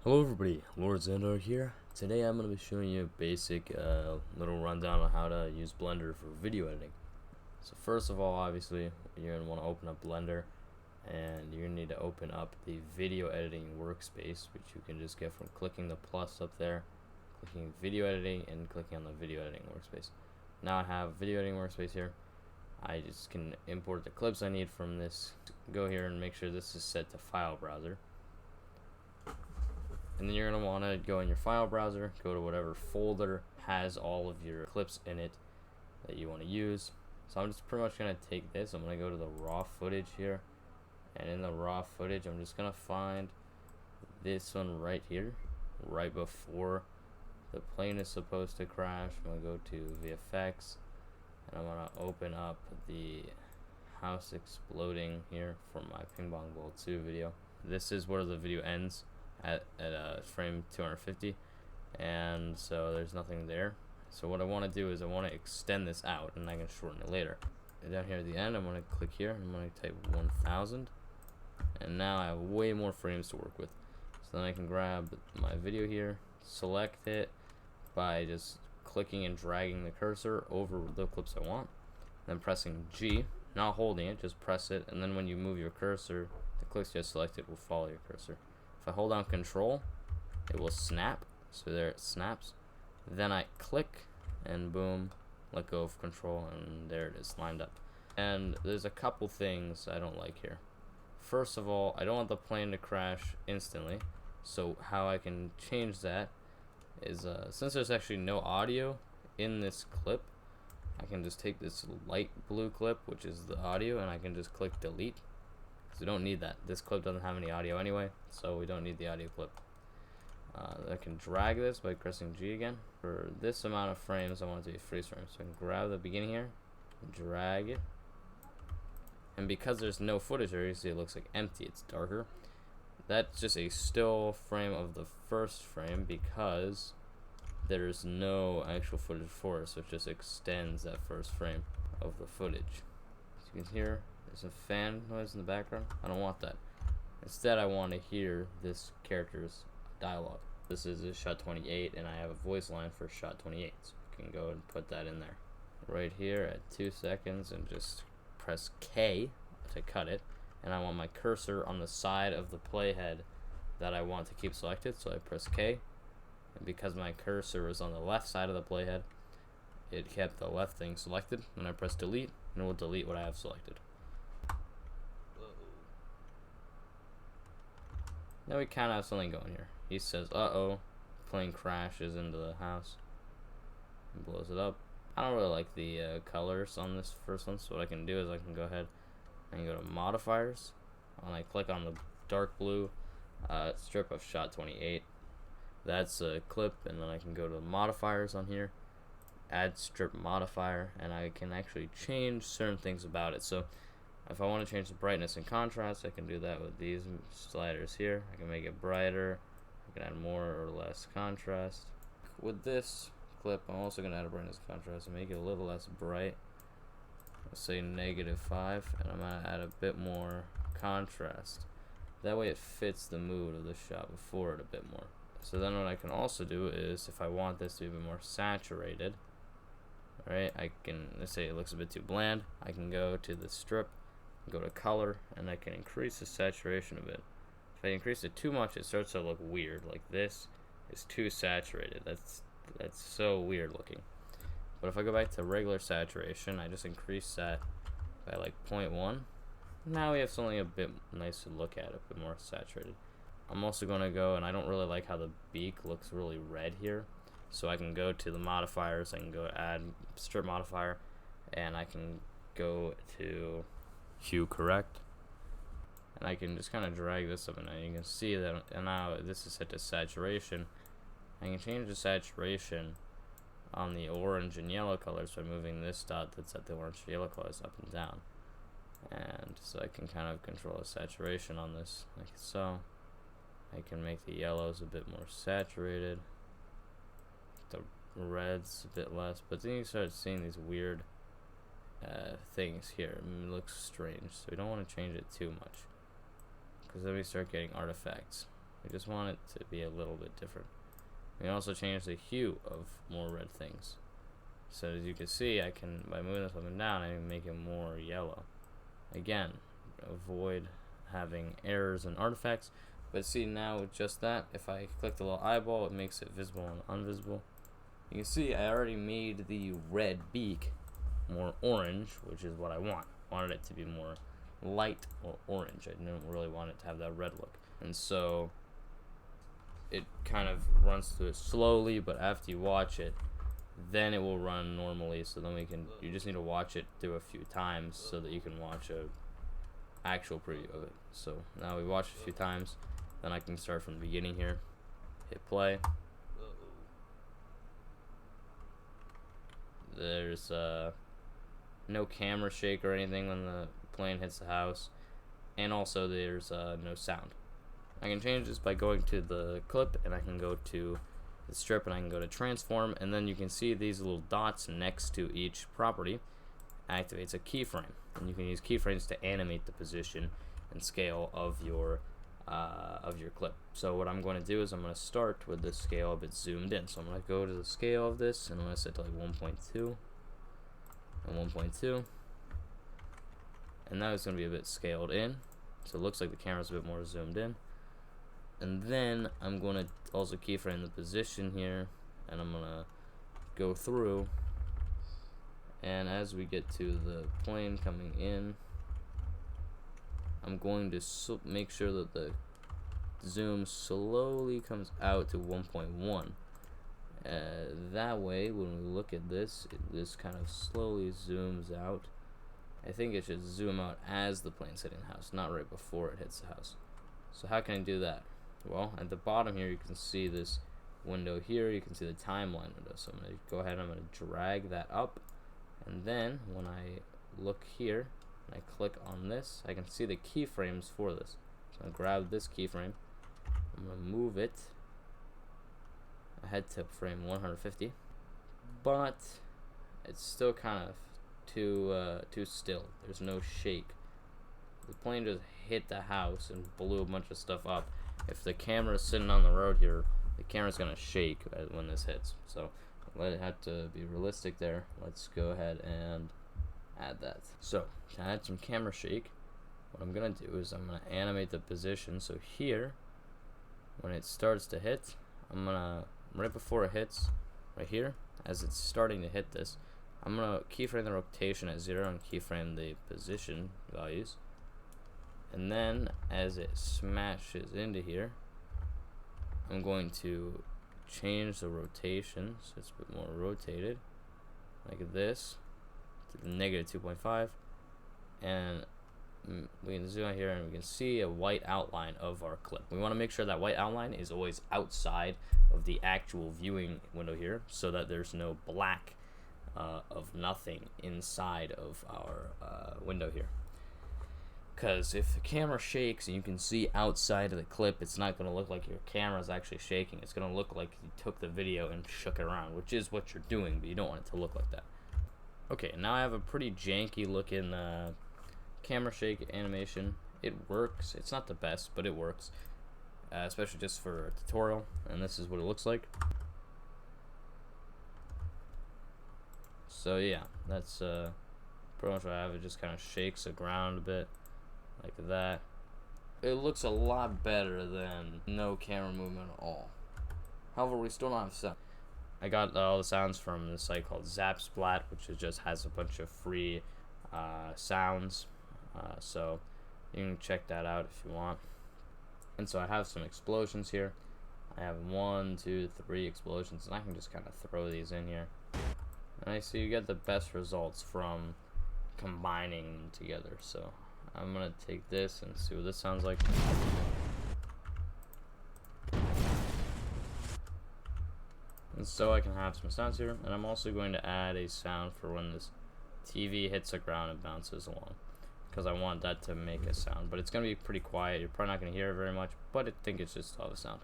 Hello everybody, Lord Xandar here. Today I'm going to be showing you a basic little rundown on how to use Blender for video editing. So first of all, obviously, you're going to want to open up Blender, and you're going to need to open up the video editing workspace, which you can just get from clicking the plus up there, clicking video editing, and clicking on the video editing workspace. Now I have video editing workspace here. I just can import the clips I need from this. Go here and make sure this is set to file browser. And then you're going to want to go in your file browser, go to whatever folder has all of your clips in it that you want to use. So I'm just pretty much going to take this, I'm going to go to the raw footage here, and in the raw footage I'm just going to find this one right here, right before the plane is supposed to crash. I'm going to go to VFX, and I'm going to open up the house exploding here from my Ping Pong Ball 2 video. This is where the video ends at frame 250, and so there's nothing there. So what I want to do is I want to extend this out, and I can shorten it later. And down here at the end, I'm going to click here, and I'm going to type 1000, and now I have way more frames to work with. So then I can grab my video here, select it by just clicking and dragging the cursor over the clips I want, then pressing G, not holding it, just press it, and then when you move your cursor, the clips you have selected will follow your cursor. If I hold down Control, it will snap. So there it snaps. Then I click, and boom, let go of Control, and there it is lined up. And there's a couple things I don't like here. First of all, I don't want the plane to crash instantly. So how I can change that is, since there's actually no audio in this clip, I can just take this light blue clip, which is the audio, and I can just click delete. We don't need that. This clip doesn't have any audio anyway, so we don't need the audio clip. I can drag this by pressing G again. For this amount of frames, I want it to be freeze frames. So I can grab the beginning here, drag it, and because there's no footage here, you see it looks like empty. It's darker. That's just a still frame of the first frame because there's no actual footage for it, so it just extends that first frame of the footage. As you can hear, there's a fan noise in the background. I don't want that. Instead, I want to hear this character's dialogue. This is a shot 28, and I have a voice line for shot 28, so I can go and put that in there. Right here at 2 seconds, and just press K to cut it. And I want my cursor on the side of the playhead that I want to keep selected, so I press K. And because my cursor is on the left side of the playhead, it kept the left thing selected. When I press delete, and it will delete what I have selected. Now we kind of have something going here. He says, uh-oh, plane crashes into the house and blows it up. I don't really like the colors on this first one, so what I can do is I can go ahead and go to modifiers, and I click on the dark blue strip of shot 28. That's a clip, and then I can go to the modifiers on here, add strip modifier, and I can actually change certain things about it. So if I want to change the brightness and contrast, I can do that with these sliders here. I can make it brighter. I can add more or less contrast. With this clip, I'm also going to add a brightness and contrast and make it a little less bright. Let's say -5, and I'm going to add a bit more contrast. That way it fits the mood of the shot before it a bit more. So then what I can also do is, if I want this to be a bit more saturated, right, I can, let's say it looks a bit too bland, I can go to the strip, go to color, and I can increase the saturation a bit. If I increase it too much, it starts to look weird. Like this is too saturated. That's so weird looking. But if I go back to regular saturation, I just increase that by like 0.1. Now we have something a bit nice to look at, a bit more saturated. I'm also going to go, and I don't really like how the beak looks really red here, so I can go to the modifiers, I can go add strip modifier, and I can go to hue correct, and I can just kind of drag this up, and you can see that, and now this is set to saturation. I can change the saturation on the orange and yellow colors by moving this dot that's at the orange and yellow colors up and down, and so I can kind of control the saturation on this like so. I can make the yellows a bit more saturated, the reds a bit less, but then you start seeing these weird things here. It looks strange, so we don't want to change it too much, because then we start getting artifacts. We just want it to be a little bit different. We can also change the hue of more red things. So as you can see, I can, by moving this up and down, I can make it more yellow. Again, avoid having errors and artifacts. But see, now with just that, if I click the little eyeball, it makes it visible and invisible. You can see I already made the red beak more orange, which is what I want. I wanted it to be more light or orange. I didn't really want it to have that red look. And so it kind of runs through it slowly, but after you watch it, then it will run normally. So then you just need to watch it through a few times so that you can watch a actual preview of it. So now we watched a few times, then I can start from the beginning here, hit play. There's no camera shake or anything when the plane hits the house, and also there's no sound. I can change this by going to the clip, and I can go to the strip, and I can go to transform, and then you can see these little dots next to each property activates a keyframe, and you can use keyframes to animate the position and scale of your clip. So what I'm going to do is I'm going to start with the scale a bit zoomed in. So I'm going to go to the scale of this, and I'm going to set to like 1.2 and 1.2, and now it's going to be a bit scaled in, so it looks like the camera's a bit more zoomed in. And then I'm going to also keyframe the position here, and I'm going to go through, and as we get to the plane coming in, I'm going to make sure that the zoom slowly comes out to 1.1. That way, when we look at this, this kind of slowly zooms out. I think it should zoom out as the plane's hitting the house, not right before it hits the house. So how can I do that? Well, at the bottom here, you can see this window here. You can see the timeline window. So I'm going to go ahead and I'm going to drag that up. And then when I look here, and I click on this, I can see the keyframes for this. So I'm going to grab this keyframe. I'm going to move it ahead to frame 150. But it's still kind of too still. There's no shake. The plane just hit the house and blew a bunch of stuff up. If the camera is sitting on the road here, the camera's gonna shake when this hits. So let it have to be realistic there. Let's go ahead and add that. So to add some camera shake, what I'm gonna do is I'm gonna animate the position. So here, when it starts to hit, I'm gonna, right before it hits, right here, as it's starting to hit this, I'm gonna keyframe the rotation at 0 and keyframe the position values. And then as it smashes into here, I'm going to change the rotation so it's a bit more rotated, like this, to the -2.5, and we can zoom out here and we can see a white outline of our clip. We want to make sure that white outline is always outside of the actual viewing window here, so that there's no black of nothing inside of our window here. Because if the camera shakes and you can see outside of the clip, it's not going to look like your camera is actually shaking. It's going to look like you took the video and shook it around, which is what you're doing, but you don't want it to look like that. Okay, now I have a pretty janky looking camera shake animation. It works. It's not the best, but it works, especially just for a tutorial, and this is what it looks like. So yeah, that's pretty much what I have. It just kind of shakes the ground a bit, like that. It looks a lot better than no camera movement at all. However, we still don't have sound. I got all the sounds from this site called Zapsplat, which just has a bunch of free sounds. So you can check that out if you want. And so I have some explosions here. I have 1, 2, 3 explosions, and I can just kind of throw these in here. And I see you get the best results from combining them together. So I'm gonna take this and see what this sounds like. And so I can have some sounds here, and I'm also going to add a sound for when this TV hits the ground and bounces along, because I want that to make a sound. But it's gonna be pretty quiet. You're probably not gonna hear it very much, but I think it's just all the sound.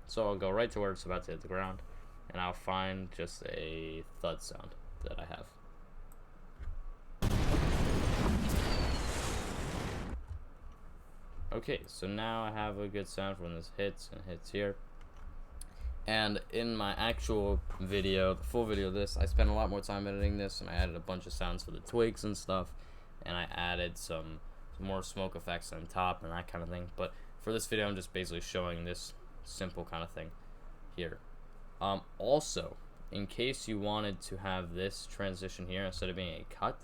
So I'll go right to where it's about to hit the ground, and I'll find just a thud sound that I have. Okay, so now I have a good sound when this hits and hits here. And in my actual video, the full video of this, I spent a lot more time editing this, and I added a bunch of sounds for the twigs and stuff, and I added some more smoke effects on top and that kind of thing. But for this video, I'm just basically showing this simple kind of thing here. Also, in case you wanted to have this transition here instead of being a cut,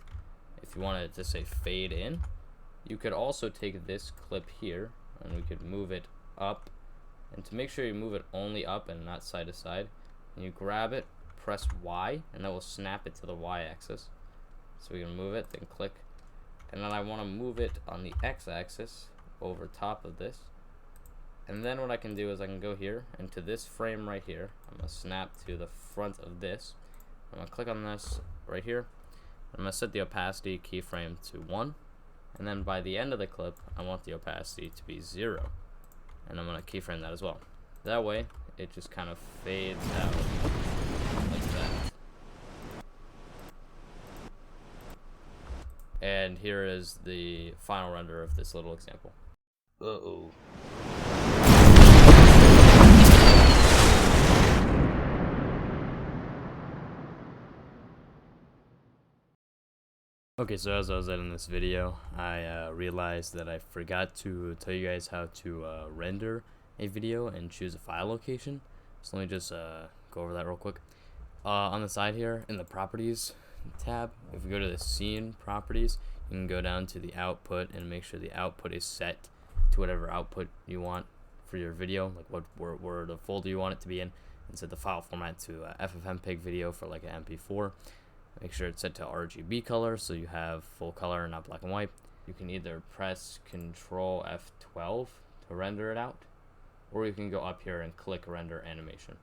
if you wanted to say fade in, you could also take this clip here and we could move it up. And to make sure you move it only up and not side to side, you grab it, press Y, and that will snap it to the Y axis. So we can move it, then click. And then I want to move it on the X axis over top of this. And then what I can do is I can go here, and to this frame right here, I'm going to snap to the front of this. I'm going to click on this right here. I'm going to set the opacity keyframe to 1. And then by the end of the clip, I want the opacity to be 0. And I'm going to keyframe that as well. That way, it just kind of fades out like that. And here is the final render of this little example. Uh-oh. Okay, so as I was editing this video, I realized that I forgot to tell you guys how to render a video and choose a file location. So let me just go over that real quick. On the side here, in the Properties tab, if you go to the Scene Properties, you can go down to the Output and make sure the output is set to whatever output you want for your video, like what where the folder you want it to be in, and set the file format to FFmpeg video for like an MP4. Make sure it's set to RGB color so you have full color, not black and white. You can either press Control F12 to render it out, or you can go up here and click Render Animation.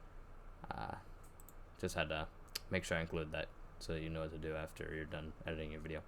Just had to make sure I include that so you know what to do after you're done editing your video.